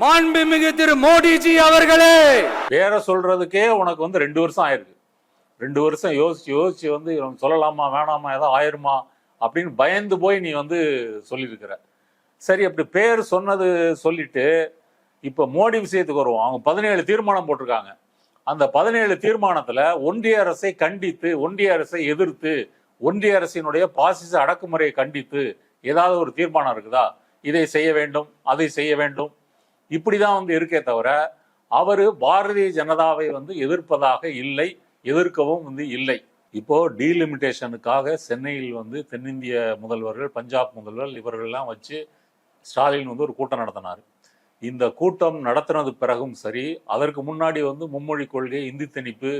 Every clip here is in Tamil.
மாண்புமிகு திரு மோடிஜி அவர்களே. பேரை சொல்றதுக்கே உனக்கு வந்து 2 வருஷம் ஆயிருக்கு. 2 வருஷம் யோசிச்சு வந்து சொல்லலாமா வேணாமா ஏதாவது ஆயிருமா அப்படின்னு பயந்து போய் நீ வந்து சொல்லியிருக்கிற. சரி, அப்படி பேர் சொன்னது சொல்லிட்டு இப்ப மோடி விஷயத்துக்கு வருவோம். அவங்க 17 தீர்மானம் போட்டிருக்காங்க. அந்த 17 தீர்மானத்துல ஒன்றிய அரசை கண்டித்து, ஒன்றிய அரசை எதிர்த்து, ஒன்றிய அரசினுடைய பாசிச அடக்குமுறையை கண்டித்து ஏதாவது ஒரு தீர்மானம் இருக்குதா? இதை செய்ய வேண்டும், அதை செய்ய வேண்டும், இப்படிதான் வந்து இருக்கே தவிர அவரு பாரதிய ஜனதாவை வந்து எதிர்ப்பதாக இல்லை, எதிர்க்கவும் வந்து இல்லை. இப்போ டீலிமிட்டேஷனுக்காக சென்னையில் வந்து தென்னிந்திய முதல்வர்கள், பஞ்சாப் முதல்வர் இவர்கள்லாம் வச்சு ஸ்டாலின் வந்து ஒரு கூட்டம் நடத்தினார். இந்த கூட்டம் நடத்தினது பிறகும் சரி, அதற்கு முன்னாடி வந்து மும்மொழி கொள்கை, இந்தி திணிப்பு,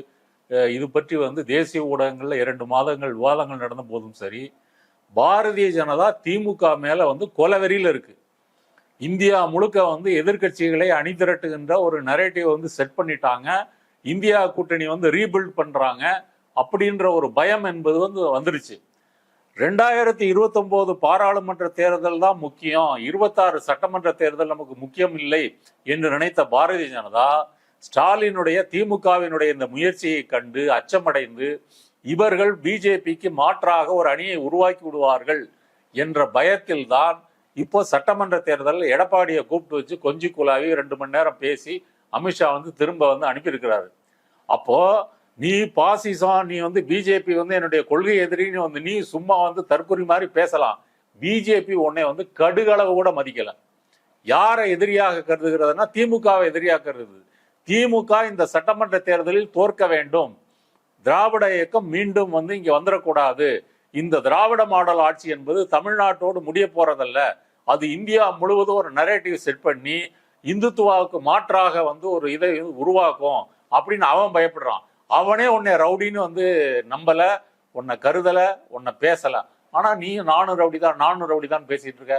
இது பற்றி வந்து தேசிய ஊடகங்கள்ல 2 மாதங்கள் விவாதங்கள் நடந்த போதும் சரி, பாரதிய ஜனதா திமுக மேல வந்து கொலவெறியில இருக்கு. இந்தியா முழுக்க வந்து எதிர்கட்சிகளை அணிதிரட்டுகின்ற ஒரு நரேட்டிவ் வந்து செட் பண்ணிட்டாங்க. இந்தியா கூட்டணி வந்து ரீபில்ட் பண்றாங்க அப்படின்ற ஒரு பயம் என்பது வந்து வந்துருச்சு. 2029 பாராளுமன்ற தேர்தல் தான் முக்கியம், 26 சட்டமன்ற தேர்தல் நமக்கு முக்கியம் இல்லை என்று நினைத்த பாரதிய ஜனதா ஸ்டாலினுடைய திமுகவினுடைய இந்த முயற்சியை கண்டு அச்சமடைந்து இவர்கள் பிஜேபிக்கு மாற்றாக ஒரு அணியை உருவாக்கி விடுவார்கள் என்ற பயத்தில் தான் இப்போ சட்டமன்ற தேர்தலில் எடப்பாடியை கூப்பிட்டு வச்சு கொஞ்சி குழாவி 2 மணி நேரம் பேசி அமித்ஷா வந்து திரும்ப வந்து அனுப்பியிருக்கிறாரு. அப்போ நீ பாசிசம், நீ வந்து பிஜேபி வந்து என்னுடைய கொள்கை எதிரின்னு வந்து நீ சும்மா வந்து தற்கொலை மாதிரி பேசலாம். பிஜேபி உன்னை வந்து கடுகளவு கூட மதிக்கல. யாரை எதிரியாக கருதுகிறதுனா திமுகவை எதிரியாக கருதுது. திமுக இந்த சட்டமன்ற தேர்தலில் தோற்க வேண்டும், திராவிட இயக்கம் மீண்டும் வந்து இங்க வந்துடக்கூடாது, இந்த திராவிட மாடல் ஆட்சி என்பது தமிழ்நாட்டோடு முடிய போறதல்ல, அது இந்தியா முழுவதும் ஒரு நரேட்டிவ் செட் பண்ணி இந்துத்துவாவுக்கு மாற்றாக வந்து ஒரு இதை உருவாக்கும் அப்படின்னு அவன் பயப்படுறான். அவனே உன்னை ரவுடின்னு வந்து நம்பல, உன்னை கருதல, உன்னை பேசல. ஆனா நீ நானும் ரவுடி தான் பேசிட்டு இருக்க.